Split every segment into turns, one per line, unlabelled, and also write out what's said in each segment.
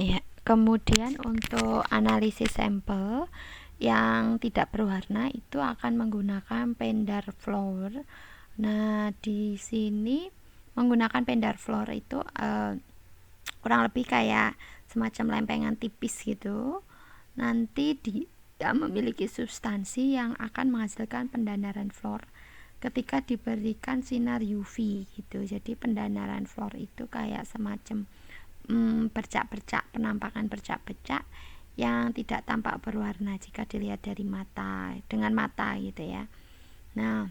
Ya, kemudian untuk analisis sampel yang tidak berwarna itu akan menggunakan Pendar Floor. Nah, di sini menggunakan Pendar Floor itu kurang lebih kayak semacam lempengan tipis gitu. Nanti dia memiliki substansi yang akan menghasilkan pendanaran fluor ketika diberikan sinar UV gitu. Jadi pendanaran fluor itu kayak semacam bercak-bercak, penampakan bercak-bercak yang tidak tampak berwarna jika dilihat dari mata, dengan mata gitu ya. Nah,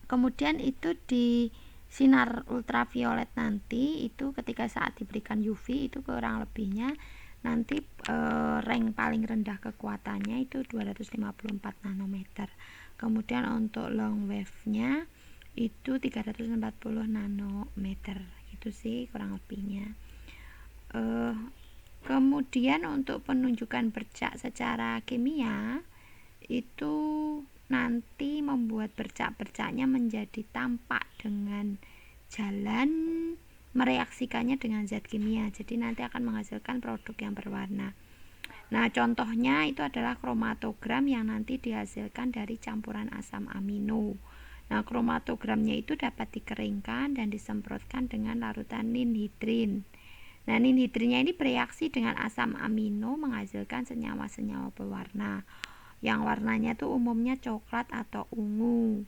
kemudian itu di sinar ultraviolet nanti itu ketika saat diberikan UV itu kurang lebihnya nanti rank paling rendah kekuatannya itu 254 nanometer. Kemudian untuk long wave-nya itu 340 nanometer. Itu sih kurang lebihnya. Kemudian untuk penunjukan bercak secara kimia itu nanti membuat bercak-bercaknya menjadi tampak dengan jalan mereaksikannya dengan zat kimia. Jadi nanti akan menghasilkan produk yang berwarna. Nah, contohnya itu adalah kromatogram yang nanti dihasilkan dari campuran asam amino. Nah, kromatogramnya itu dapat dikeringkan dan disemprotkan dengan larutan ninhidrin. Nah, ninhidrinnya ini bereaksi dengan asam amino menghasilkan senyawa-senyawa berwarna. Yang warnanya tuh umumnya coklat atau ungu.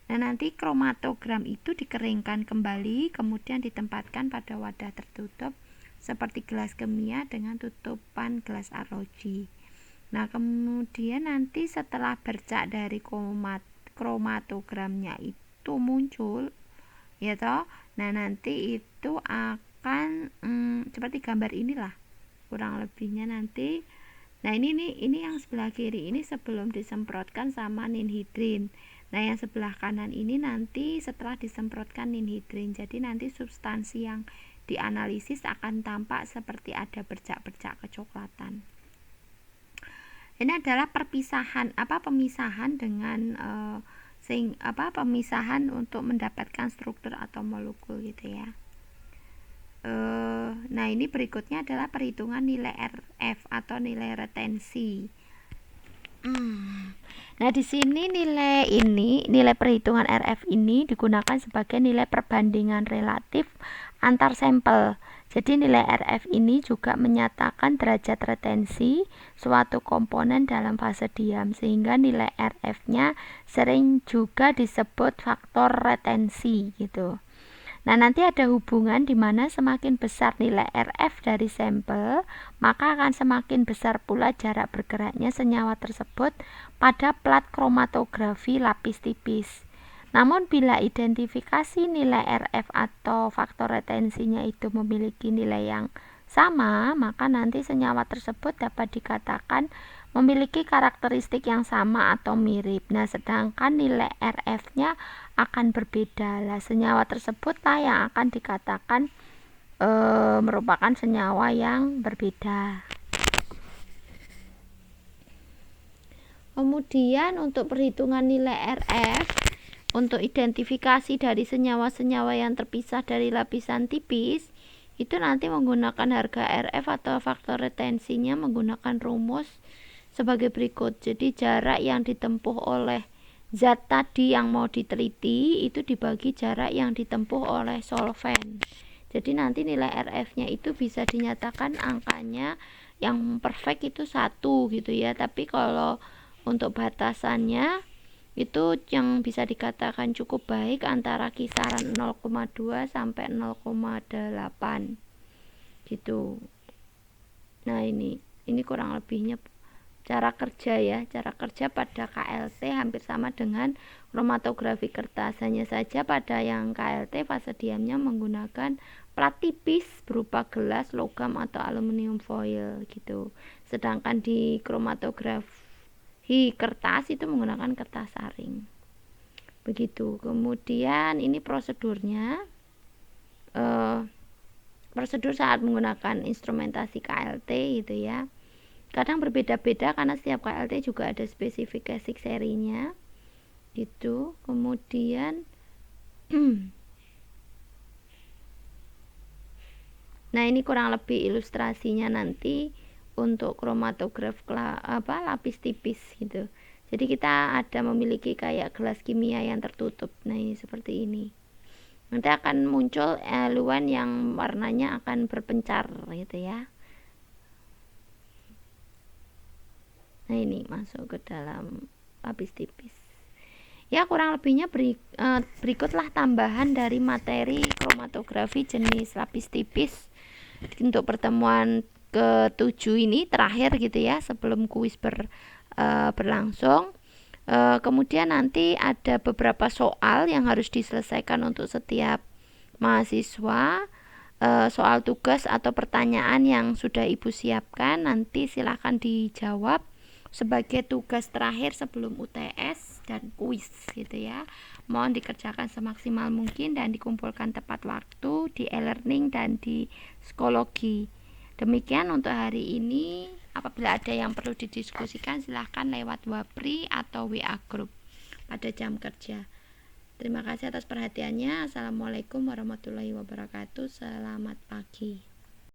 Nah, nanti kromatogram itu dikeringkan kembali, kemudian ditempatkan pada wadah tertutup seperti gelas kimia dengan tutupan gelas arloji. Nah, kemudian nanti setelah bercak dari kromatogramnya itu muncul, ya toh. Nah, nanti itu akan seperti gambar inilah kurang lebihnya nanti. Nah, ini yang sebelah kiri ini sebelum disemprotkan sama ninhidrin. Nah, yang sebelah kanan ini nanti setelah disemprotkan ninhidrin. Jadi nanti substansi yang dianalisis akan tampak seperti ada bercak-bercak kecoklatan. Ini adalah pemisahan dengan pemisahan untuk mendapatkan struktur atau molekul gitu ya. Nah, ini berikutnya adalah perhitungan nilai RF atau nilai retensi. Nah, di sini nilai perhitungan RF ini digunakan sebagai nilai perbandingan relatif antar sampel. Jadi nilai RF ini juga menyatakan derajat retensi suatu komponen dalam fase diam, sehingga nilai RF-nya sering juga disebut faktor retensi gitu. Nah, nanti ada hubungan di mana semakin besar nilai RF dari sampel, maka akan semakin besar pula jarak bergeraknya senyawa tersebut pada plat kromatografi lapis tipis. Namun bila identifikasi nilai RF atau faktor retensinya itu memiliki nilai yang sama, maka nanti senyawa tersebut dapat dikatakan memiliki karakteristik yang sama atau mirip. Nah, sedangkan nilai RF-nya akan berbeda. Lah, senyawa tersebut lah yang akan dikatakan merupakan senyawa yang berbeda. Kemudian untuk perhitungan nilai RF untuk identifikasi dari senyawa-senyawa yang terpisah dari lapisan tipis itu nanti menggunakan harga RF atau faktor retensinya menggunakan rumus sebagai berikut. Jadi jarak yang ditempuh oleh zat tadi yang mau diteliti itu dibagi jarak yang ditempuh oleh solvent. Jadi nanti nilai RF-nya itu bisa dinyatakan angkanya yang perfect itu 1 gitu ya. Tapi kalau untuk batasannya itu yang bisa dikatakan cukup baik antara kisaran 0,2 sampai 0,8 gitu. Nah, ini kurang lebihnya cara kerja pada KLT hampir sama dengan kromatografi kertas, hanya saja pada yang KLT fase diamnya menggunakan plat tipis berupa gelas, logam atau aluminium foil gitu, sedangkan di kromatografi kertas itu menggunakan kertas saring begitu. Kemudian ini prosedurnya, prosedur saat menggunakan instrumentasi KLT gitu ya. Kadang berbeda-beda karena setiap KLT juga ada spesifikasi serinya gitu. Kemudian Nah, ini kurang lebih ilustrasinya nanti untuk kromatograf lapis tipis gitu. Jadi kita ada memiliki kayak gelas kimia yang tertutup. Nah, ini seperti ini. Nanti akan muncul aluan yang warnanya akan berpencar gitu ya. Nah, ini masuk ke dalam lapis tipis. Ya, kurang lebihnya berikutlah tambahan dari materi kromatografi jenis lapis tipis untuk pertemuan ke-7 ini terakhir gitu ya, sebelum kuis berlangsung. Kemudian nanti ada beberapa soal yang harus diselesaikan untuk setiap mahasiswa. Soal tugas atau pertanyaan yang sudah Ibu siapkan nanti silahkan dijawab sebagai tugas terakhir sebelum UTS dan kuis gitu ya. Mohon dikerjakan semaksimal mungkin dan dikumpulkan tepat waktu di e-learning dan di psikologi. Demikian untuk hari ini. Apabila ada yang perlu didiskusikan silahkan lewat Wapri atau WA Group pada jam kerja. Terima kasih atas perhatiannya. Assalamualaikum warahmatullahi wabarakatuh. Selamat pagi.